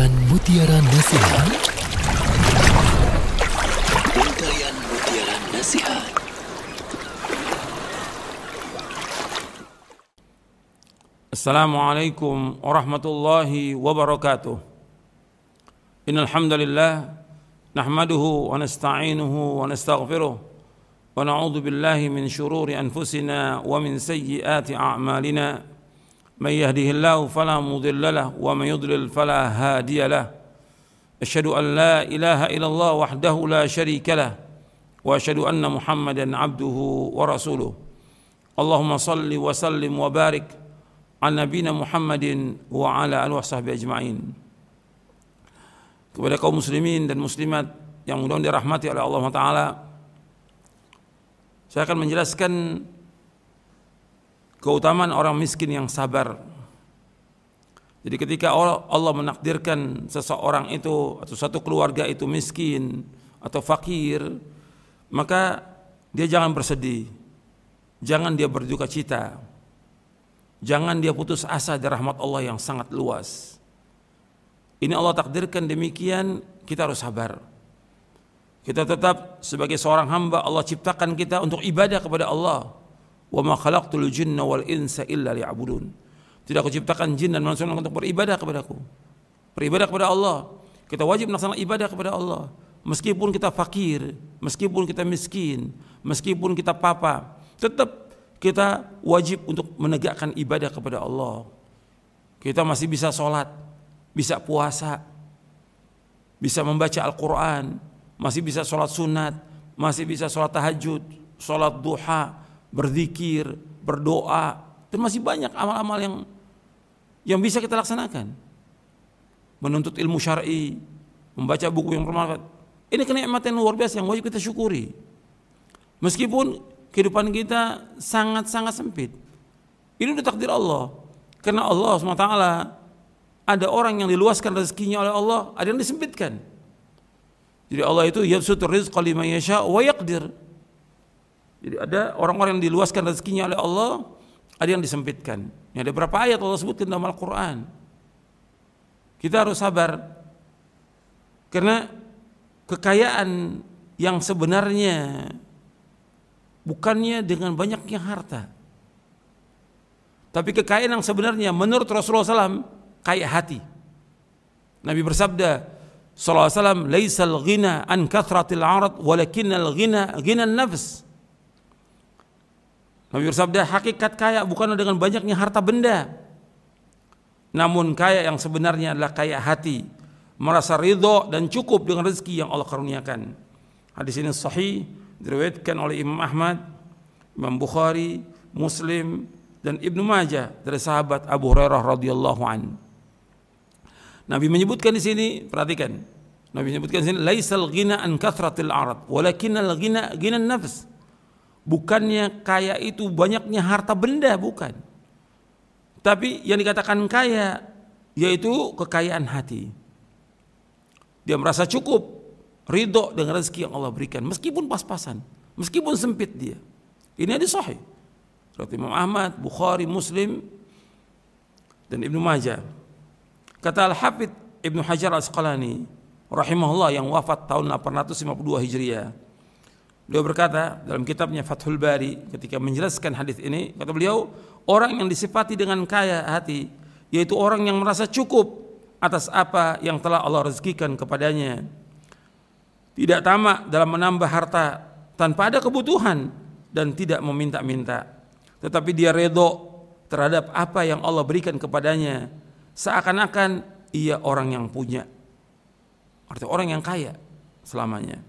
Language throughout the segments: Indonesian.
Mutiara Nasihat. Untayan Mutiara Nasihat. Assalamualaikum warahmatullahi wabarakatuh. Innal hamdalillah nahmaduhu wa nasta'inuhu wa nastaghfiruh wa na'udzu billahi min shururi anfusina wa min sayyiati a'malina. من يهده الله فلا مضل له ومن يضلل فلا هادي له أشهد أن لا إله إلا الله وحده لا شريك له وأشهد أن محمدا عبده ورسوله اللهم صل وسلم وبارك على نبينا محمد وعلى آله وصحبه أجمعين. Kepada kaum muslimin dan muslimat yang mudah-mudahan dirahmati oleh Allah Ta'ala, saya akan menjelaskan keutamaan orang miskin yang sabar. Jadi ketika Allah menakdirkan seseorang itu atau satu keluarga itu miskin atau fakir, maka dia jangan bersedih, jangan dia berduka cita, jangan dia putus asa dari rahmat Allah yang sangat luas. Ini Allah takdirkan demikian, kita harus sabar. Kita tetap sebagai seorang hamba, Allah ciptakan kita untuk ibadah kepada Allah. Wa ma khalaqtul jinna wal insa illa liya'budun. Tidak aku ciptakan jin dan manusia untuk beribadah kepadaku. Beribadah kepada Allah. Kita wajib melaksanakan ibadah kepada Allah. Meskipun kita fakir, meskipun kita miskin, meskipun kita papa, tetap kita wajib untuk menegakkan ibadah kepada Allah. Kita masih bisa sholat, bisa puasa, bisa membaca Al-Quran, masih bisa sholat sunat, masih bisa sholat tahajud, sholat duha, berzikir, berdoa, dan masih banyak amal-amal yang bisa kita laksanakan. Menuntut ilmu syar'i, membaca buku yang bermanfaat. Ini kenikmatan luar biasa yang wajib kita syukuri. Meskipun kehidupan kita sangat-sangat sempit. Ini udah takdir Allah. Karena Allah SWT ada orang yang diluaskan rezekinya oleh Allah, ada yang disempitkan. Jadi Allah itu yabsutur rizqa liman yasha wa yaqdir. Jadi ada orang-orang yang diluaskan rezekinya oleh Allah, ada yang disempitkan. Ada berapa ayat Allah sebutkan dalam Al-Quran. Kita harus sabar, karena kekayaan yang sebenarnya bukannya dengan banyaknya harta, tapi kekayaan yang sebenarnya menurut Rasulullah SAW kaya hati. Nabi bersabda sallallahu alaihi wasallam, "Laisal ghina an kathratil 'arad, walakinnal ghina ghinan nafs." Nabi bersabda, hakikat kaya bukan dengan banyaknya harta benda, namun kaya yang sebenarnya adalah kaya hati, merasa ridho dan cukup dengan rezeki yang Allah karuniakan. Hadis ini sahih, diriwayatkan oleh Imam Ahmad, Imam Bukhari, Muslim, dan Ibnu Majah dari sahabat Abu Hurairah radhiyallahu an. Nabi menyebutkan di sini, perhatikan, Nabi menyebutkan di sini, laisal ghina an kathratil 'arad, walakinnal ghina ghinan nafs. Bukannya kaya itu banyaknya harta benda, bukan. Tapi yang dikatakan kaya yaitu kekayaan hati. Dia merasa cukup, ridho dengan rezeki yang Allah berikan, meskipun pas-pasan, meskipun sempit dia. Ini hadis sahih riwayat Imam Ahmad, Bukhari, Muslim, dan Ibnu Majah. Kata Al-Hafidz Ibnu Hajar Al-Asqalani rahimahullah yang wafat tahun 852 Hijriah. Beliau berkata dalam kitabnya Fathul Bari ketika menjelaskan hadis ini, kata beliau, orang yang disifati dengan kaya hati yaitu orang yang merasa cukup atas apa yang telah Allah rezekikan kepadanya, tidak tamak dalam menambah harta tanpa ada kebutuhan, dan tidak meminta-minta, tetapi dia redho terhadap apa yang Allah berikan kepadanya, seakan-akan ia orang yang punya. Artinya orang yang kaya selamanya.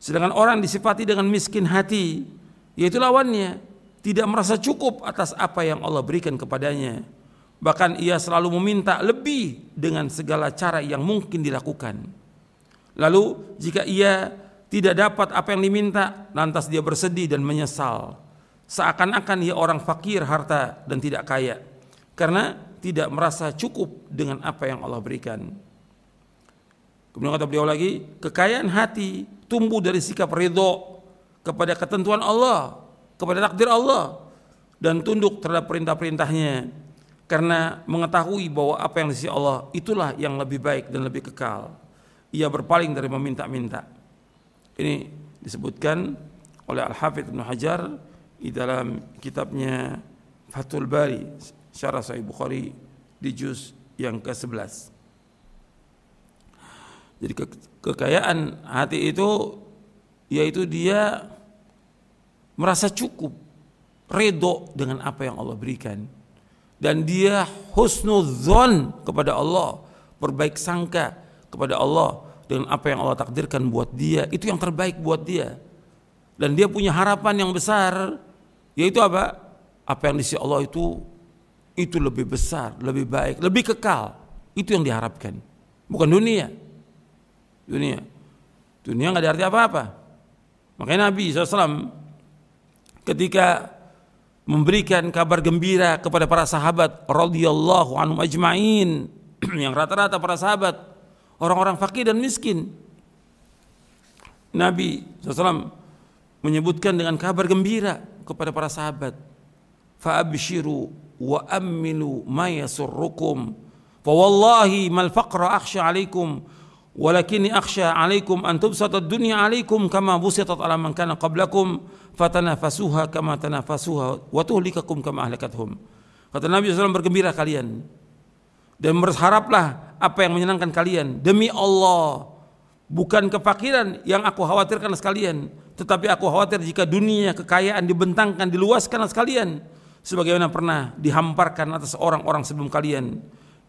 Sedangkan orang disifati dengan miskin hati, yaitu lawannya, tidak merasa cukup atas apa yang Allah berikan kepadanya. Bahkan ia selalu meminta lebih dengan segala cara yang mungkin dilakukan. Lalu jika ia tidak dapat apa yang diminta, lantas dia bersedih dan menyesal. Seakan-akan ia orang fakir harta dan tidak kaya, karena tidak merasa cukup dengan apa yang Allah berikan. Kemudian kata beliau lagi, kekayaan hati tumbuh dari sikap ridho kepada ketentuan Allah, kepada takdir Allah, dan tunduk terhadap perintah-perintahnya. karena mengetahui bahwa apa yang di sisi Allah itulah yang lebih baik dan lebih kekal. Ia berpaling dari meminta-minta. Ini disebutkan oleh Al-Hafidz Ibnu Hajar di dalam kitabnya Fathul Bari Syarah Sahih Bukhari di juz yang ke-11. Jadi kekayaan hati itu yaitu dia merasa cukup, redho dengan apa yang Allah berikan, dan dia husnudzon kepada Allah, berbaik sangka kepada Allah dengan apa yang Allah takdirkan buat dia, itu yang terbaik buat dia. Dan dia punya harapan yang besar, yaitu apa? Apa yang di sisi Allah itu lebih besar, lebih baik, lebih kekal. Itu yang diharapkan, bukan dunia. Dunia nggak ada arti apa-apa. Makanya Nabi SAW ketika memberikan kabar gembira kepada para sahabat radhiyallahu anhum ajma'in, yang rata-rata para sahabat orang-orang fakir dan miskin, Nabi SAW menyebutkan dengan kabar gembira kepada para sahabat, fa'abshiru wa aminu ma yasurrukum fa wallahi mal faqra akhsha alaikum walakinni akhsha alaikum an tubsata ad-dunya alaikum kama busitat ala man kana qablakum fatanafasuha kama tanafasuha wa tuhlikakum kama ahlakathum. Kata Nabi SAW, bergembira kalian dan berharaplah apa yang menyenangkan kalian. Demi Allah, bukan kefakiran yang aku khawatirkan sekalian, tetapi aku khawatir jika dunia, kekayaan dibentangkan, diluaskan sekalian sebagaimana pernah dihamparkan atas orang-orang sebelum kalian.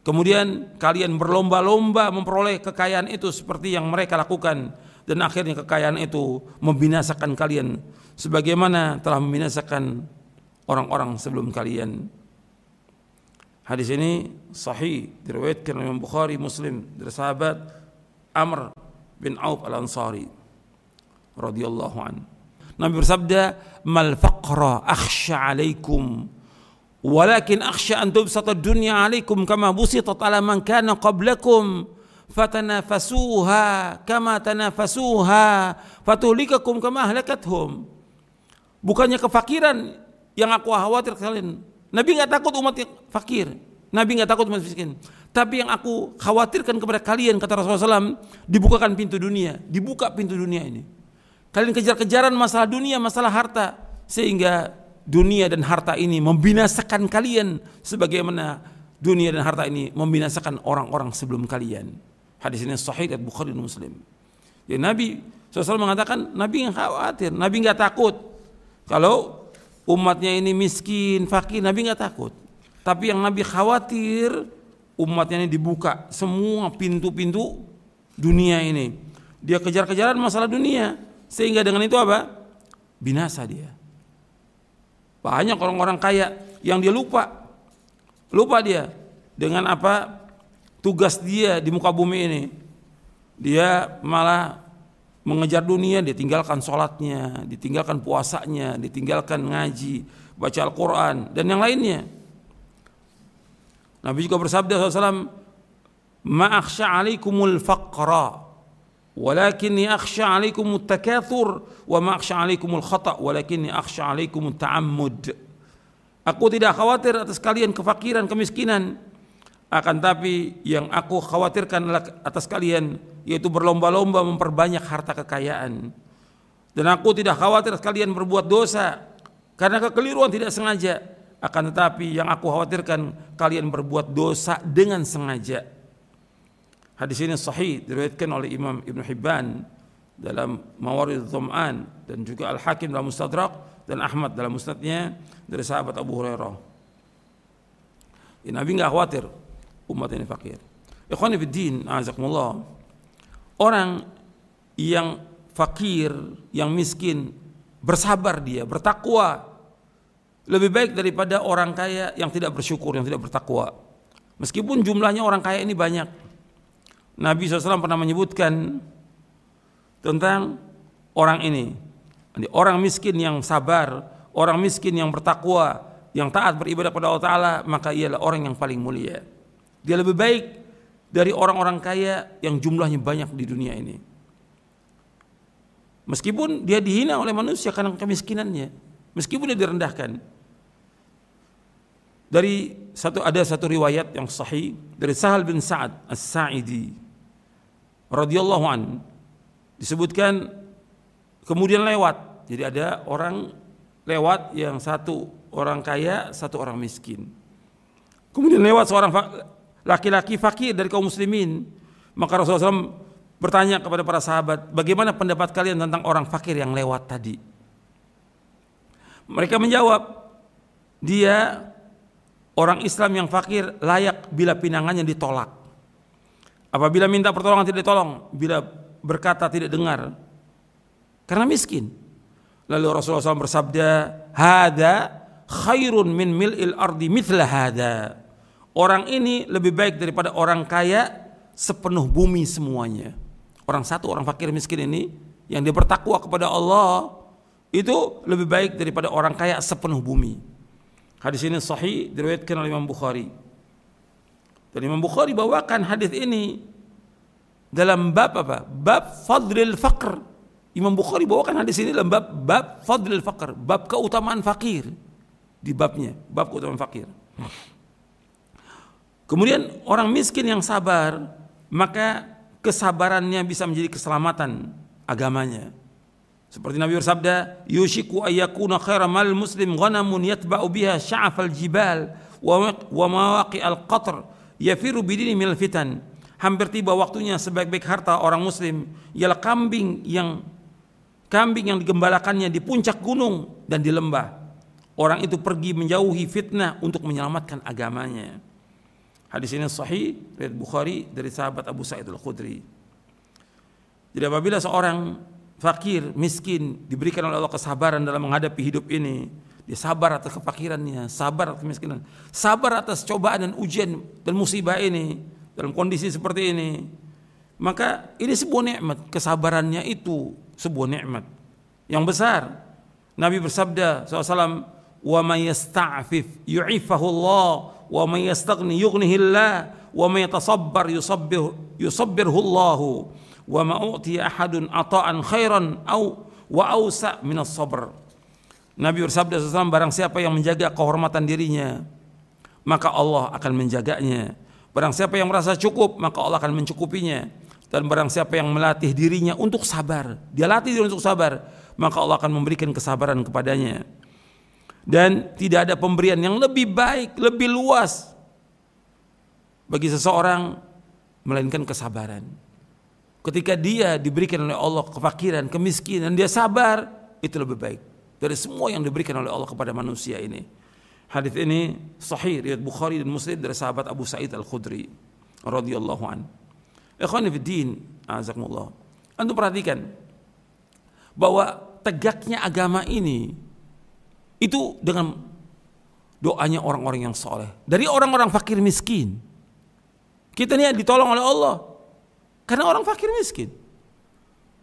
Kemudian kalian berlomba-lomba memperoleh kekayaan itu seperti yang mereka lakukan, dan akhirnya kekayaan itu membinasakan kalian sebagaimana telah membinasakan orang-orang sebelum kalian. Hadis ini sahih, diriwayatkan oleh Imam Bukhari, Muslim dari sahabat Amr bin Auf Al-Ansari radhiyallahu an. Nabi bersabda, "Mal faqra akhsha 'alaikum walakin akhsha an tubsata ad-dunya 'alaikum kama busitat 'ala man kana qablakum fatanafasuha kama tanafasuha fatuhlikakum kama ahlakathum." Bukannya kefakiran yang aku khawatir kalian. Nabi enggak takut umat yang fakir. Nabi enggak takut umat miskin. Tapi yang aku khawatirkan kepada kalian, kata Rasulullah SAW, dibukakan pintu dunia, dibuka pintu dunia ini. Kalian kejar-kejaran masalah dunia, masalah harta, sehingga dunia dan harta ini membinasakan kalian sebagaimana dunia dan harta ini membinasakan orang-orang sebelum kalian. Hadis ini sahih dari Bukhari dan Muslim. Ya, Nabi SAW mengatakan, Nabi nggak khawatir, Nabi nggak takut kalau umatnya ini miskin, fakir. Nabi nggak takut. Tapi yang Nabi khawatir, umatnya ini dibuka semua pintu-pintu dunia ini. Dia kejar-kejaran masalah dunia, sehingga dengan itu apa? Binasa dia. Banyak orang-orang kaya yang dia lupa dia dengan apa tugas dia di muka bumi ini. Dia malah mengejar dunia, dia tinggalkan sholatnya, ditinggalkan puasanya, ditinggalkan ngaji, baca Al-Quran dan yang lainnya. Nabi juga bersabda SAW, "Ma akhsha 'alaikumul faqra walakinni akhsha 'alaikumut takatsur wa ma akhsha 'alaikumul khata' walakinni akhsha 'alaikumut ta'ammud." Aku tidak khawatir atas kalian kefakiran, kemiskinan, akan tapi yang aku khawatirkan atas kalian yaitu berlomba-lomba memperbanyak harta kekayaan. Dan aku tidak khawatir atas kalian berbuat dosa karena kekeliruan tidak sengaja, akan tetapi yang aku khawatirkan kalian berbuat dosa dengan sengaja. Hadis ini sahih, diriwayatkan oleh Imam Ibn Hibban dalam Mawaridh Dhama'an dan juga Al-Hakim dalam Mustadrak dan Ahmad dalam Musnadnya dari sahabat Abu Hurairah. Nabi enggak khawatir umat ini fakir. Ikhwani fid din, a'azakumullah. Orang yang fakir, yang miskin, bersabar dia, bertakwa, lebih baik daripada orang kaya yang tidak bersyukur, yang tidak bertakwa. Meskipun jumlahnya orang kaya ini banyak. Nabi SAW pernah menyebutkan tentang orang ini, orang miskin yang sabar, orang miskin yang bertakwa, yang taat beribadah kepada Allah Ta'ala, maka ialah orang yang paling mulia. Dia lebih baik dari orang-orang kaya yang jumlahnya banyak di dunia ini. Meskipun dia dihina oleh manusia karena kemiskinannya, meskipun dia direndahkan. Ada satu riwayat yang sahih dari Sahal bin Sa'ad As-Sa'idi radhiyallahu an, disebutkan kemudian lewat. Jadi ada orang lewat, yang satu orang kaya, satu orang miskin. Kemudian lewat seorang laki-laki fakir dari kaum muslimin. Maka Rasulullah SAW bertanya kepada para sahabat, bagaimana pendapat kalian tentang orang fakir yang lewat tadi? Mereka menjawab, dia orang Islam yang fakir, layak bila pinangannya ditolak. Apabila minta pertolongan tidak ditolong, bila berkata tidak dengar, karena miskin. Lalu Rasulullah SAW bersabda, hada khairun min mil'il ardi mithla hada. Orang ini lebih baik daripada orang kaya sepenuh bumi semuanya. Orang fakir miskin ini yang dia bertakwa kepada Allah itu lebih baik daripada orang kaya sepenuh bumi. Hadis ini sahih, diriwayatkan oleh Imam Bukhari. Dan Imam Bukhari bawakan hadis ini dalam bab apa? Bab fadlil faqr. Imam Bukhari bawakan hadis ini dalam bab fadlil faqr, bab keutamaan fakir. Di babnya, bab keutamaan fakir. Kemudian orang miskin yang sabar, maka kesabarannya bisa menjadi keselamatan agamanya. Seperti Nabi bersabda, yushiku ayyakuna khaira mal muslim ghanamun yatba'u biha sya'afal jibal wa mawaqi'al qatr yafiru bidini minal fitan. Hampir tiba waktunya sebaik-baik harta orang muslim ialah kambing yang digembalakannya di puncak gunung dan di lembah. Orang itu pergi menjauhi fitnah untuk menyelamatkan agamanya. Hadis ini sahih riwayat Bukhari dari sahabat Abu Sa'id Al-Khudri. Jadi apabila seorang fakir, miskin diberikan oleh Allah kesabaran dalam menghadapi hidup ini, dia sabar atas kefakirannya, sabar atas kemiskinan, sabar atas cobaan dan ujian dan musibah ini dalam kondisi seperti ini, maka ini sebuah nikmat. Kesabarannya itu sebuah nikmat yang besar. Nabi bersabda SAW, wa may yasta'fif yu'ifahu Allah wa may yastaghni yughnihi Allah wa may yatasabbar yusabbirhu Allah wa ma u'tiya ahadun ata'an khairan wa awsa' minas sabr. Nabi bersabda SAW, barang siapa yang menjaga kehormatan dirinya, maka Allah akan menjaganya. Barang siapa yang merasa cukup, maka Allah akan mencukupinya. Dan barang siapa yang melatih dirinya untuk sabar, dia latih diri untuk sabar, maka Allah akan memberikan kesabaran kepadanya. Dan tidak ada pemberian yang lebih baik, lebih luas bagi seseorang melainkan kesabaran. Ketika dia diberikan oleh Allah kefakiran, kemiskinan, dia sabar, itu lebih baik dari semua yang diberikan oleh Allah kepada manusia ini. Hadis ini sahih riwayat Bukhari dan Muslim dari sahabat Abu Sa'id Al-Khudri radhiyallahu an. Ikhwani fid din, azakumullah. Antum perhatikan bahwa tegaknya agama ini itu dengan doanya orang-orang yang soleh, dari orang-orang fakir miskin. Kita ini ditolong oleh Allah karena orang fakir miskin.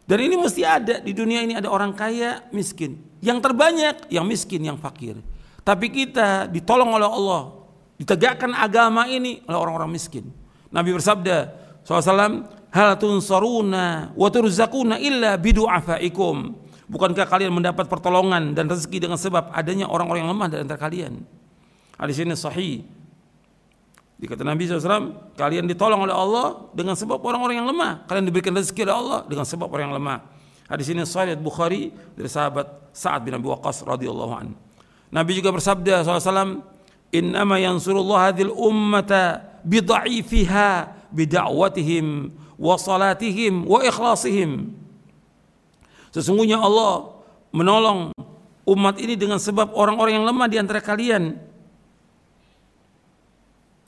Dan ini mesti ada di dunia ini, ada orang kaya, miskin. Yang terbanyak yang miskin, yang fakir. Tapi kita ditolong oleh Allah, ditegakkan agama ini oleh orang-orang miskin. Nabi bersabda SAW, hal tunsaruna wa turzakuna illa bidu'afaikum. Bukankah kalian mendapat pertolongan dan rezeki dengan sebab adanya orang-orang yang lemah di antara kalian? Hadis ini sahih. Dikata Nabi SAW, kalian ditolong oleh Allah dengan sebab orang-orang yang lemah. Kalian diberikan rezeki oleh Allah dengan sebab orang yang lemah. Hadis ini sahih Bukhari dari sahabat Sa'ad bin Abi Waqqas radhiyallahu anhu. Nabi juga bersabda SAW, innama yansurullah hadhil ummata bidha'ifiha bida'watihim wa salatihim wa ikhlasihim. Sesungguhnya Allah menolong umat ini dengan sebab orang-orang yang lemah di antara kalian.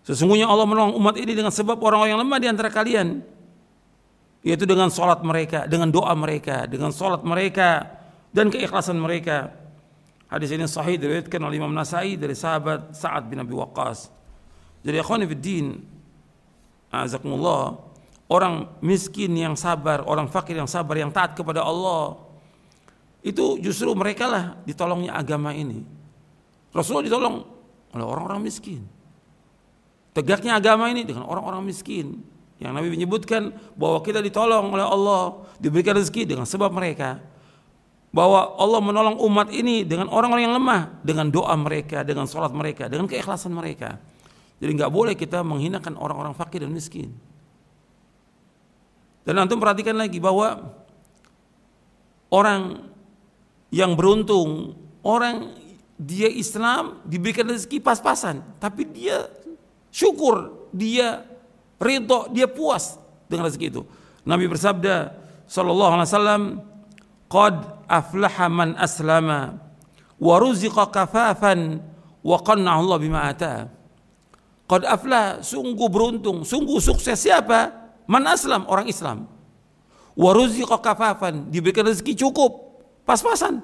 Sesungguhnya Allah menolong umat ini dengan sebab orang-orang yang lemah di antara kalian, yaitu dengan salat mereka, dengan doa mereka, dengan salat mereka dan keikhlasan mereka. Hadis ini sahih diriwayatkan oleh Imam Nasai dari sahabat Sa'ad bin Abi Waqqas. Jadi ikhwani fid din, azakumullah, orang miskin yang sabar, orang fakir yang sabar, yang taat kepada Allah, itu justru mereka lah ditolongnya agama ini. Rasulullah ditolong oleh orang-orang miskin. Tegaknya agama ini dengan orang-orang miskin, yang Nabi menyebutkan bahwa kita ditolong oleh Allah, diberikan rezeki dengan sebab mereka. bahwa Allah menolong umat ini dengan orang-orang yang lemah, dengan doa mereka, dengan sholat mereka, dengan keikhlasan mereka. Jadi nggak boleh kita menghinakan orang-orang fakir dan miskin. Dan antum perhatikan lagi bahwa orang yang beruntung, orang dia Islam diberikan rezeki pas-pasan, tapi dia syukur, dia ridho, dia puas dengan rezeki itu. Nabi bersabda sallallahu alaihi wasallam, "Qad aflaha man aslama wa ruziqa kafafan wa qanna'a Allah bima ata." Qad aflah, sungguh beruntung, sungguh sukses siapa? Man aslam, orang Islam. Wa ruziqa kafafan, diberikan rezeki cukup, pas-pasan.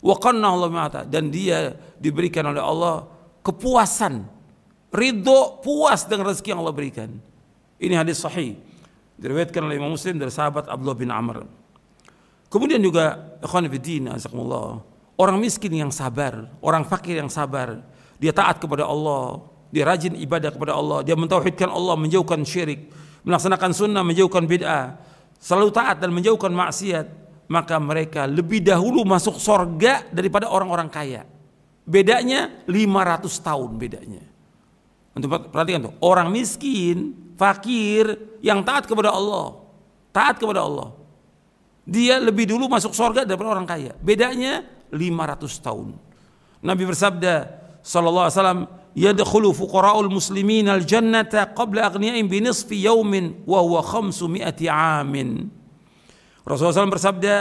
Wa qanna'a Allah bima ata, dan dia diberikan oleh Allah kepuasan, ridho, puas dengan rezeki yang Allah berikan. Ini hadis sahih, diriwayatkan oleh Imam Muslim dari sahabat Abdullah bin Amr. Kemudian juga ikhwan fillah, azakumullah, orang miskin yang sabar, orang fakir yang sabar, dia taat kepada Allah, dia rajin ibadah kepada Allah, dia mentauhidkan Allah, menjauhkan syirik, melaksanakan sunnah, menjauhkan bid'ah, selalu taat dan menjauhkan maksiat, maka mereka lebih dahulu masuk sorga daripada orang-orang kaya. Bedanya 500 tahun bedanya. Untuk perhatikan tuh, orang miskin, fakir yang taat kepada Allah, dia lebih dulu masuk surga daripada orang kaya. Bedanya 500 tahun. Nabi bersabda sallallahu alaihi wasallam, "Yadkhulu fuqara'ul muslimin al-jannata qabla aghniya'in bi nisfi yawmin wa huwa 500 amin." Rasulullah SAW bersabda,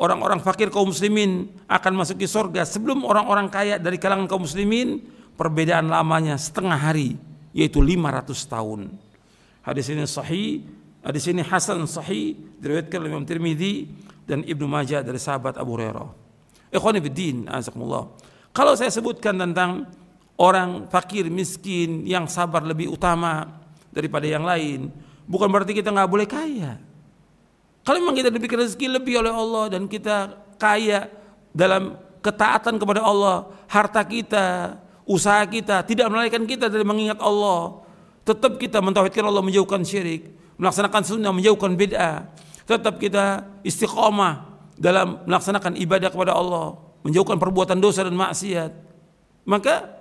orang-orang fakir kaum muslimin akan masuk ke surga sebelum orang-orang kaya dari kalangan kaum muslimin. Perbedaan lamanya setengah hari, yaitu 500 tahun. Hadis ini sahih, hadis ini hasan sahih, diriwayatkan oleh Imam Tirmidzi dan Ibnu Majah dari sahabat Abu Hurairah. Ikhwani fiddin, azakumullah. Kalau saya sebutkan tentang orang fakir miskin yang sabar lebih utama daripada yang lain, bukan berarti kita nggak boleh kaya. Kalau memang kita diberikan rezeki lebih oleh Allah dan kita kaya dalam ketaatan kepada Allah, harta kita, usaha kita tidak melalaikan kita dari mengingat Allah, tetap kita mentauhidkan Allah, menjauhkan syirik, melaksanakan sunnah, menjauhkan bid'ah, tetap kita istiqamah dalam melaksanakan ibadah kepada Allah, menjauhkan perbuatan dosa dan maksiat, maka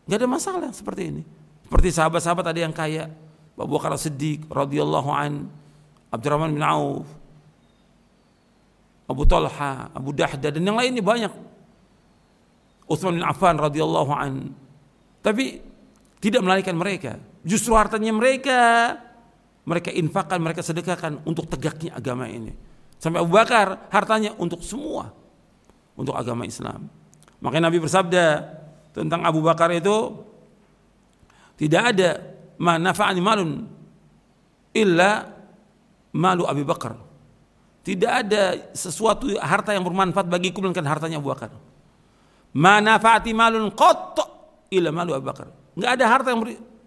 nggak ada masalah seperti ini. Seperti sahabat-sahabat ada yang kaya, Abu Bakar As-Siddiq radhiyallahu an, Abdurrahman bin Auf, Abu Talha, Abu Dahdah, dan yang lainnya banyak. Utsman bin Affan radhiyallahu an. Tapi tidak melalaikan mereka. Justru hartanya mereka infakkan, mereka sedekahkan untuk tegaknya agama ini. Sampai Abu Bakar hartanya untuk semua, untuk agama Islam. Makanya Nabi bersabda tentang Abu Bakar itu, tidak ada ma nafa'ani malun illa malu Abu Bakar. Tidak ada sesuatu harta yang bermanfaat bagiku melainkan hartanya Abu Bakar. Ma nafa'ati malun qat illa malu Abu Bakar. Enggak ada harta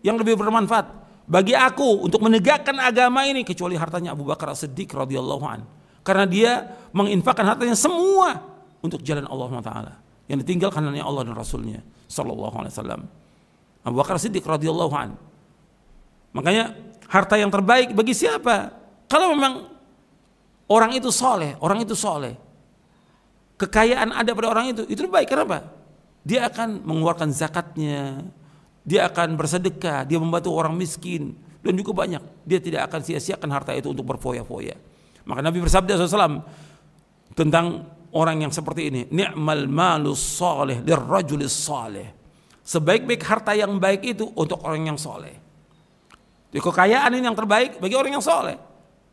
yang lebih bermanfaat bagi aku untuk menegakkan agama ini kecuali hartanya Abu Bakar As-Siddiq radhiyallahu an. Karena dia menginfakkan hartanya semua untuk jalan Allah SWT, yang ditinggalkan hanya Allah dan Rasulnya sallallahu alaihi wasallam. Abu Bakar As-Siddiq radhiyallahu an. Makanya harta yang terbaik bagi siapa? Kalau memang orang itu soleh, kekayaan ada pada orang itu baik. Kenapa? Dia akan mengeluarkan zakatnya, dia akan bersedekah, dia membantu orang miskin, dan juga banyak. Dia tidak akan sia-siakan harta itu untuk berfoya-foya. Maka Nabi bersabda SAW tentang orang yang seperti ini, ni'mal malus soleh lirrajulis soleh. Sebaik-baik harta yang baik itu untuk orang yang soleh. Jadi kekayaan ini yang terbaik bagi orang yang soleh.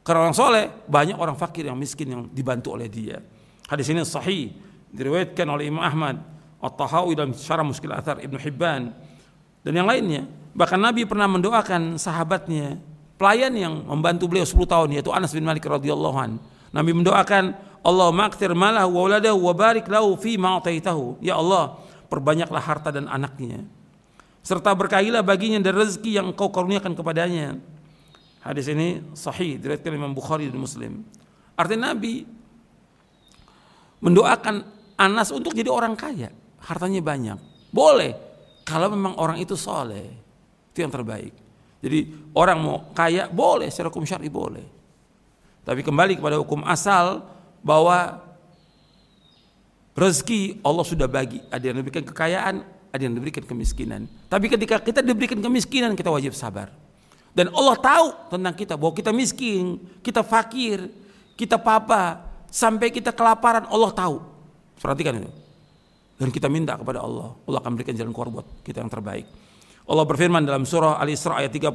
Karena orang soleh, banyak orang fakir yang miskin yang dibantu oleh dia. Hadis ini sahih, diriwayatkan oleh Imam Ahmad, At-Tahawi dalam Syarah Mushkil Athar, Ibnu Hibban, dan yang lainnya. Bahkan Nabi pernah mendoakan sahabatnya, pelayan yang membantu beliau 10 tahun, yaitu Anas bin Malik radhiyallahu an. Nabi mendoakan, Allahumma akthir malahu wa waladahu wa barik lahu fi ma ataitahu. Ya Allah, perbanyaklah harta dan anaknya, serta berkahilah baginya dari rezeki yang Engkau karuniakan kepadanya. Hadis ini sahih, diriwayatkan Imam Bukhari dan Muslim. Artinya Nabi mendoakan Anas untuk jadi orang kaya, hartanya banyak. Boleh, kalau memang orang itu soleh, itu yang terbaik. Jadi orang mau kaya boleh, secara hukum syar'i boleh. Tapi kembali kepada hukum asal bahwa Rezeki Allah sudah bagi, ada yang diberikan kekayaan, ada yang diberikan kemiskinan. Tapi ketika kita diberikan kemiskinan, kita wajib sabar. Dan Allah tahu tentang kita, bahwa kita miskin, kita fakir, kita papa, sampai kita kelaparan, Allah tahu. Perhatikan itu. Dan kita minta kepada Allah, Allah akan berikan jalan keluar buat kita yang terbaik. Allah berfirman dalam surah Al-Isra ayat 30,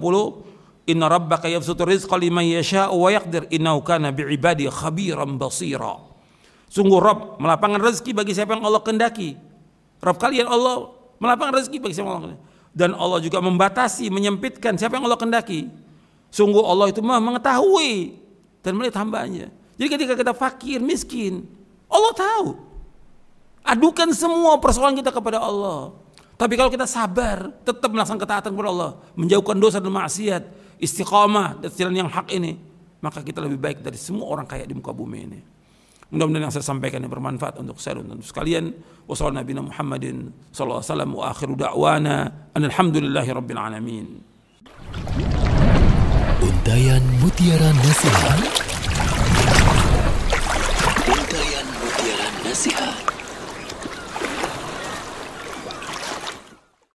Inna rabbaka yabsutur rizqa liman yasha'u wa yaqdir innahu kana bi'ibadi khabiran basira. Sungguh Rabb melapangkan rezeki bagi siapa yang Allah kehendaki. Rabb kalian Allah melapangkan rezeki bagi siapa yang Allah kehendaki. Dan Allah juga membatasi, menyempitkan siapa yang Allah kehendaki. Sungguh Allah itu mengetahui dan melihat hambanya. Jadi ketika kita fakir, miskin, Allah tahu. Adukan semua persoalan kita kepada Allah. Tapi kalau kita sabar, tetap melaksanakan ketaatan kepada Allah, menjauhkan dosa dan maksiat, istiqamah dan jalan yang hak ini, maka kita lebih baik dari semua orang kaya di muka bumi ini. Mudah-mudahan yang saya sampaikan ini bermanfaat untuk saya dan untuk sekalian. Wassalamualaikum Muhammadin sallallahu alaihi wasallam wa akhiru da'wana alhamdulillahi rabbil alamin. Untayan Mutiara Nasihat.